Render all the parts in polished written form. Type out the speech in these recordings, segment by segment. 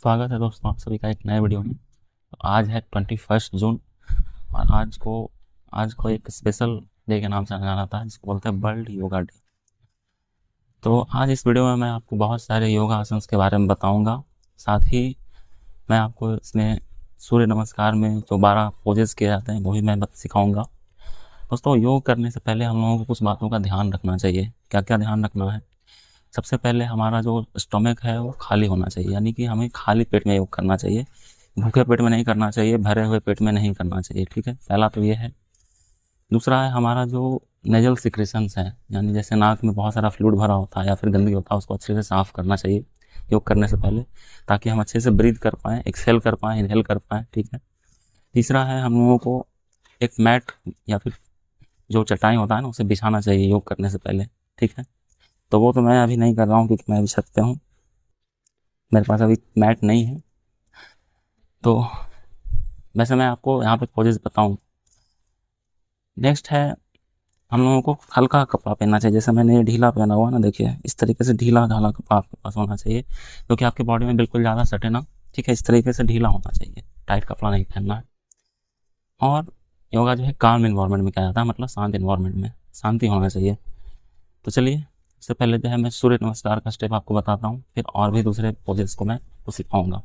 स्वागत है दोस्तों आप सभी का एक नए वीडियो में। तो आज है 21 जून और आज को एक स्पेशल डे के नाम से जाना जाता है जिसको बोलते हैं वर्ल्ड योगा डे। तो आज इस वीडियो में मैं आपको बहुत सारे योगा आसन्स के बारे में बताऊंगा। साथ ही मैं आपको इसमें सूर्य नमस्कार में जो 12 पोजेस किए जाते हैं वो भी मैं सिखाऊंगा। दोस्तों योग करने से पहले हम लोगों को कुछ बातों का ध्यान रखना चाहिए। क्या क्या ध्यान रखना है? सबसे पहले हमारा जो स्टमक है वो खाली होना चाहिए, यानी कि हमें खाली पेट में योग करना चाहिए। भूखे पेट में नहीं करना चाहिए, भरे हुए पेट में नहीं करना चाहिए। ठीक है, पहला तो ये है। दूसरा है हमारा जो नेजल सिक्रेशंस है, यानी जैसे नाक में बहुत सारा फ्लूइड भरा होता है या फिर गंदगी होता है, उसको अच्छे से साफ़ करना चाहिए योग करने से पहले, ताकि हम अच्छे से ब्रीथ कर पाएँ, एक्सहेल कर पाएँ, इनहेल कर पाएँ। ठीक है। तीसरा है हम लोगों को एक मैट या फिर जो चटाई होता है ना उसे बिछाना चाहिए योग करने से पहले। ठीक है, तो वो तो मैं अभी नहीं कर रहा हूँ क्योंकि मैं अभी छत पे हूँ, मेरे पास अभी मैट नहीं है। तो वैसे मैं आपको यहाँ पे पोजेस बताऊँ। नेक्स्ट है हम लोगों को हल्का कपड़ा पहनना चाहिए। जैसे मैंने ढीला पहना हुआ ना, देखिए इस तरीके से ढीला ढाला कपड़ा आपके पास होना चाहिए क्योंकि आपकी बॉडी में बिल्कुल ज़्यादा सटे ना। ठीक है, इस तरीके से ढीला होना चाहिए, टाइट कपड़ा नहीं पहनना है। और योगा जो है काम इन्वायरमेंट में किया जाता है, मतलब शांत इन्वायरमेंट में, शांति होना चाहिए। तो चलिए सबसे पहले जो है मैं सूर्य नमस्कार का स्टेप आपको बताता हूँ, फिर और भी दूसरे पोजेस को मैं आपको सिखाऊंगा।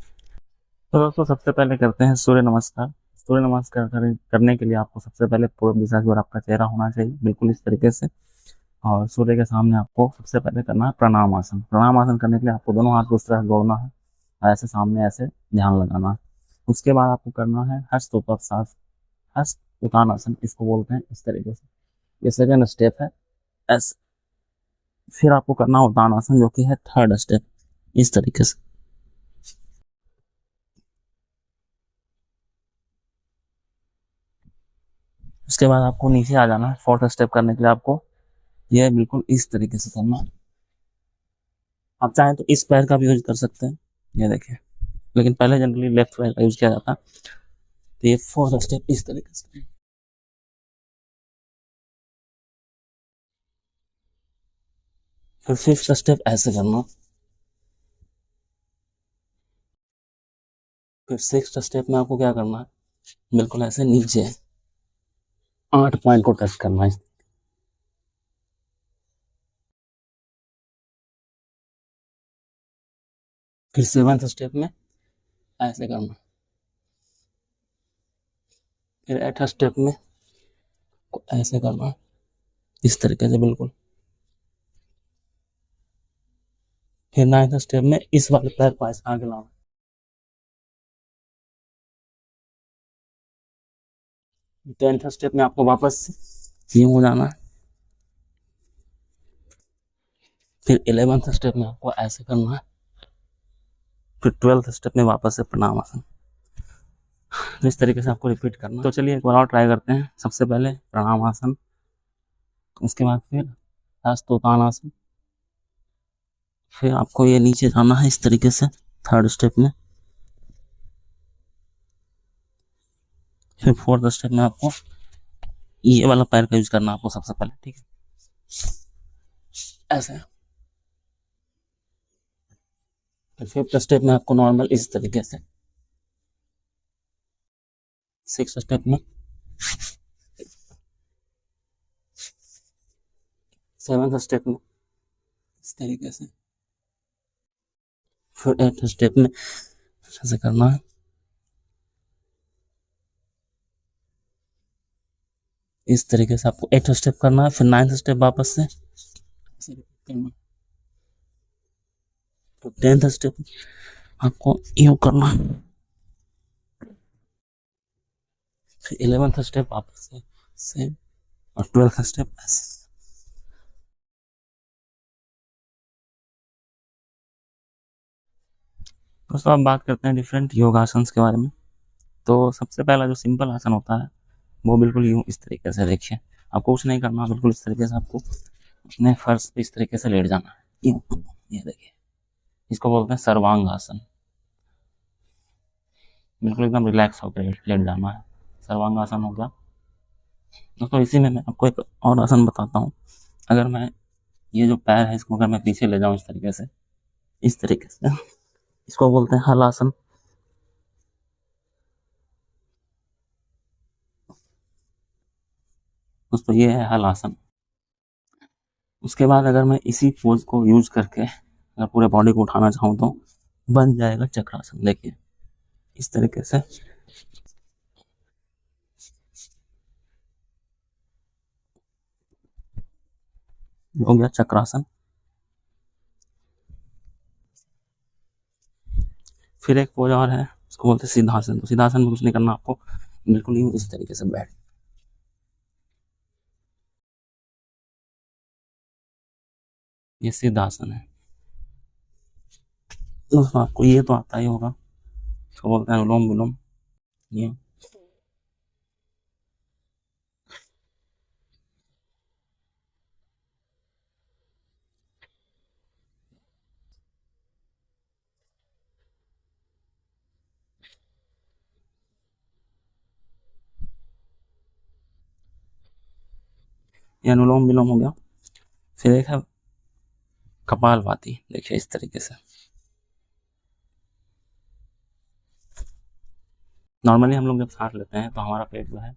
तो दोस्तों सबसे पहले करते हैं सूर्य नमस्कार। सूर्य नमस्कार करने के लिए आपको सबसे पहले पूर्व दिशा की ओर आपका चेहरा होना चाहिए, बिल्कुल इस तरीके से। और सूर्य के सामने आपको सबसे पहले करना है प्रणाम आसन। प्रणाम आसन करने के लिए आपको दोनों हाथ को उस तरह जोड़ना है और ऐसे सामने ऐसे ध्यान लगाना है। उसके बाद आपको करना है हस्त हस्त उत्तानासन, इसको बोलते हैं इस तरीके से। ये सेकेंड स्टेप है ऐसे। फिर आपको करना है उत्तानासन जो कि है थर्ड स्टेप, इस तरीके से। उसके बाद आपको नीचे आ जाना है। फोर्थ स्टेप करने के लिए आपको यह बिल्कुल इस तरीके से करना है। आप चाहें तो इस पैर का भी यूज कर सकते हैं, ये देखिए, लेकिन पहले जनरली लेफ्ट पैर का यूज किया जाता है। तो ये फोर्थ स्टेप इस तरीके से। फिर फिफ्थ स्टेप ऐसे करना। फिर सिक्स्थ स्टेप में आपको क्या करना है, बिल्कुल ऐसे नीचे 8 पॉइंट को टच करना है। फिर सेवंथ स्टेप में ऐसे करना। फिर एथ स्टेप में ऐसे करना है, इस तरीके से बिल्कुल। फिर नाइन्थ स्टेप में इस वाले पैर को ऐसे आगे लाना। 10th स्टेप में आपको वापस यूं हो जाना है। फिर 11th स्टेप में आपको ऐसे करना है। फिर 12th स्टेप में वापस से प्रणाम आसन। तो इस तरीके से आपको रिपीट करना। तो चलिए एक बार और ट्राई करते हैं। सबसे पहले प्रणाम आसन, उसके बाद फिर हस्तोत्तानासन। फिर आपको ये नीचे जाना है इस तरीके से थर्ड स्टेप में। फिर फोर्थ स्टेप में आपको ये वाला पैर का यूज करना आपको सबसे पहले। ठीक है, ऐसे। फिर फिफ्थ स्टेप में आपको नॉर्मल इस तरीके से। सिक्स स्टेप में, सेवंथ स्टेप में इस तरीके से। फिर एथ स्टेप में ऐसे करना है, इस तरीके से आपको 8th स्टेप करना है। फिर 9th स्टेप वापस से ऐसे करना। तो 10th स्टेप आपको यूं करना है। फिर 11th स्टेप वापस से सेम, और 12th स्टेप ऐसे। दोस्तों अब बात करते हैं डिफरेंट योगासन्स के बारे में। तो सबसे पहला जो सिंपल आसन होता है वो बिल्कुल यूं इस तरीके से। देखिए आपको कुछ नहीं करना, बिल्कुल इस तरीके से आपको अपने फर्श पे इस तरीके से लेट जाना है यूं। ये देखिए, इसको बोलते हैं सर्वांग आसन। बिल्कुल एकदम रिलैक्स होकर लेट जाना है, सर्वांग आसन हो गया। दोस्तों इसी में मैं आपको एक और आसन बताता हूँ। अगर मैं ये जो पैर है इसको अगर मैं पीछे ले जाऊँ इस तरीके से, इस तरीके से, इसको बोलते हैं हलासन। दोस्तों ये है हलासन। उसके बाद अगर मैं इसी पोज को यूज करके अगर पूरे बॉडी को उठाना चाहूँ तो बन जाएगा चक्रासन। देखिए इस तरीके से हो गया चक्रासन। फिर एक पोज और है, उसको बोलते हैं सिद्धासन। तो सिद्धासन में कुछ नहीं करना आपको, बिल्कुल ही इस तरीके से बैठ, ये सिद्धासन है। दोस्तों आपको ये तो आता ही होगा, उसको बोलते हैं अनुलोम विलोम। ये अनुलोम विलोम हो गया। फिर एक है कपालभाति। देखिए इस तरीके से नॉर्मली हम लोग जब सांस लेते हैं तो हमारा पेट जो है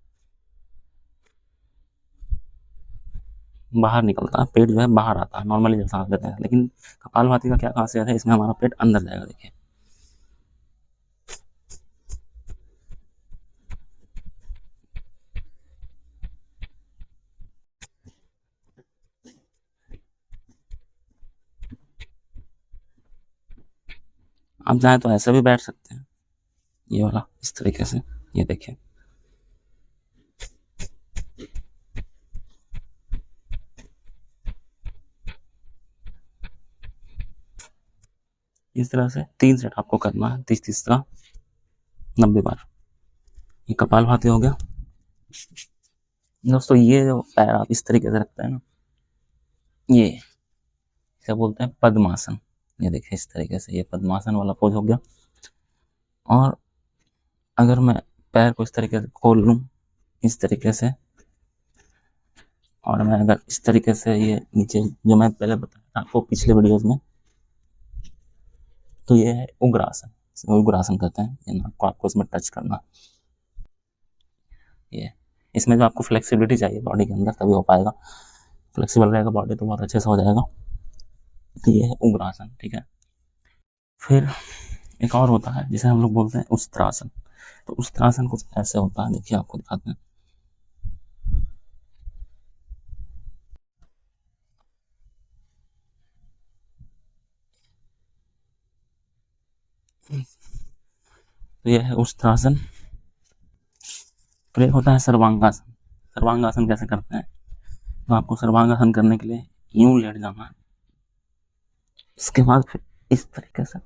बाहर निकलता है, पेट जो है बाहर आता है नॉर्मली जब सांस लेते हैं। लेकिन कपालभाति का क्या खासियत है, इसमें हमारा पेट अंदर जाएगा। देखिए आप चाहें तो ऐसे भी बैठ सकते हैं, ये वाला इस तरीके से। ये देखिए इस तरह से 3 सेट आपको करना है, 30-30 का 90 बार। ये कपालभाति हो गया। दोस्तों ये जो पैर आप इस तरीके से रखते हैं ना, ये इसे बोलते हैं पद्मासन। ये देखिए इस तरीके से, ये पद्मासन वाला पोज हो गया। और अगर मैं पैर को इस तरीके से खोल लूं, इस तरीके से, और मैं अगर इस तरीके से ये नीचे, जो मैं पहले बताया था आपको पिछले वीडियोस में, तो ये है उग्रासन। उग्रासन कहते हैं। ये नाक को आपको इसमें टच करना, ये इसमें जो आपको फ्लेक्सिबिलिटी चाहिए बॉडी के अंदर तभी हो पाएगा। फ्लेक्सिबल रहेगा बॉडी तो बहुत अच्छे से हो जाएगा। तो ये है उग्रासन, ठीक है। फिर एक और होता है जिसे हम लोग बोलते हैं उस्त्रासन। तो उस्त्रासन कुछ ऐसे होता है, देखिए आपको दिखाते हैं। तो ये है उस्त्रासन। फिर एक होता है सर्वांगासन। सर्वांगासन कैसे करते हैं, तो आपको सर्वांगासन करने के लिए यूं लेट जाना है, इसके बाद फिर इस तरीके से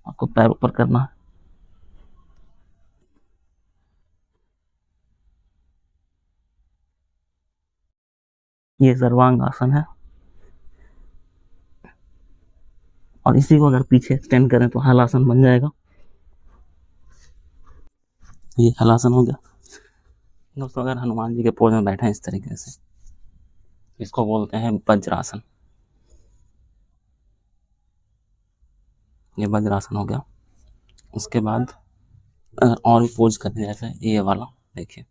आपको पैर ऊपर करना है। ये सर्वांगासन है। और इसी को अगर पीछे एक्सटेंड करें तो हलासन बन जाएगा। ये हलासन हो गया। दोस्तों अगर हनुमान जी के पोज में बैठे हैं इस तरीके से, इसको बोलते हैं वज्रासन। ये वज्रासन हो गया। उसके बाद अगर और भी पोज करने जैसे ये वाला, देखिए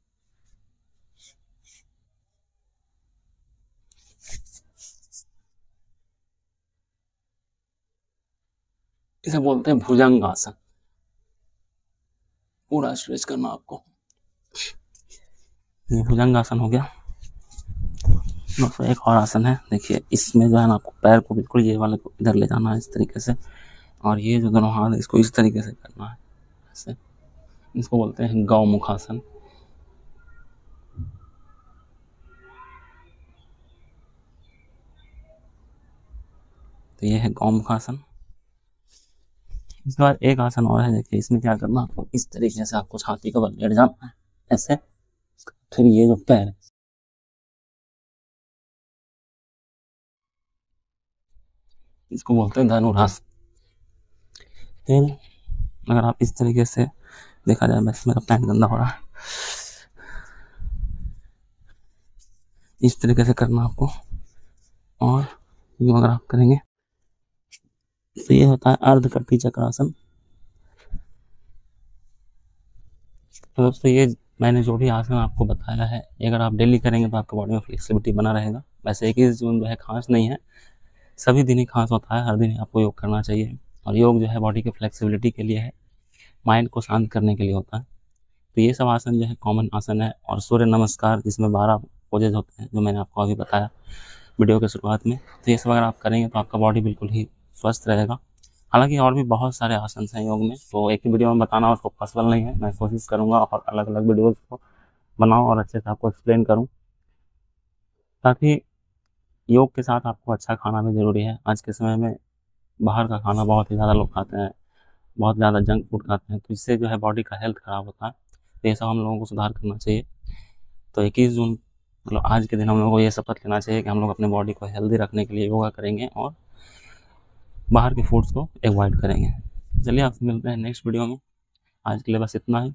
इसे बोलते हैं भुजंगासन। पूरा स्ट्रेच करना आपको। ये भुजंगासन हो गया। दोस्तों एक और आसन है, देखिए इसमें जो है ना आपको पैर को बिल्कुल ये वाले को इधर ले जाना है इस तरीके से, और ये जो दोनों हाथ है इसको इस तरीके से करना है ऐसे। इसको बोलते हैं गौमुखासन। तो ये है गौमुखासन। इसके बाद एक आसन और है, देखिए इसमें क्या करना आपको, इस तरीके से आपको छाती के बल लेट जाना है ऐसे। फिर ये जो पैर है इसको बोलते हैं धनुरासन। फिर अगर आप इस तरीके से, देखा जाए बस मेरा पैंट गंदा हो रहा है, इस तरीके से करना आपको। और यूँ अगर आप करेंगे तो ये होता है अर्धकटी चक्रासन। तो दोस्तों ये मैंने जो भी आसन आपको बताया है, अगर आप डेली करेंगे तो आपके बॉडी में फ्लेक्सिबिलिटी बना रहेगा। वैसे 21 जून जो है खास नहीं है, सभी दिन ही खास होता है, हर दिन ही आपको योग करना चाहिए। और योग जो है बॉडी के फ्लेक्सिबिलिटी के लिए है, माइंड को शांत करने के लिए होता है। तो ये सब आसन जो है कॉमन आसन है। और सूर्य नमस्कार जिसमें 12 पोजेज होते हैं, जो मैंने आपको अभी बताया वीडियो के शुरुआत में, तो ये सब अगर आप करेंगे तो आपका बॉडी बिल्कुल ही स्वस्थ रहेगा। हालांकि और भी बहुत सारे आसन हैं योग में, तो एक ही वीडियो में बताना उसको पॉसिबल नहीं है। मैं कोशिश करूँगा और अलग अलग वीडियोज़ को बनाऊँ और अच्छे से आपको एक्सप्लेन करूँ, ताकि योग के साथ आपको अच्छा खाना भी ज़रूरी है। आज के समय में बाहर का खाना बहुत ही ज़्यादा लोग खाते हैं, बहुत ज़्यादा जंक फूड खाते हैं, तो इससे जो है बॉडी का हेल्थ ख़राब होता है। तो ये सब हम लोगों को सुधार करना चाहिए। तो 21 जून मतलब आज के दिन हम लोगों को ये शपथ लेना चाहिए कि हम लोग अपने बॉडी को हेल्दी रखने के लिए योगा करेंगे और बाहर के फूड्स को अवॉइड करेंगे। चलिए आपसे मिलते हैं नेक्स्ट वीडियो में। आज के लिए बस इतना ही।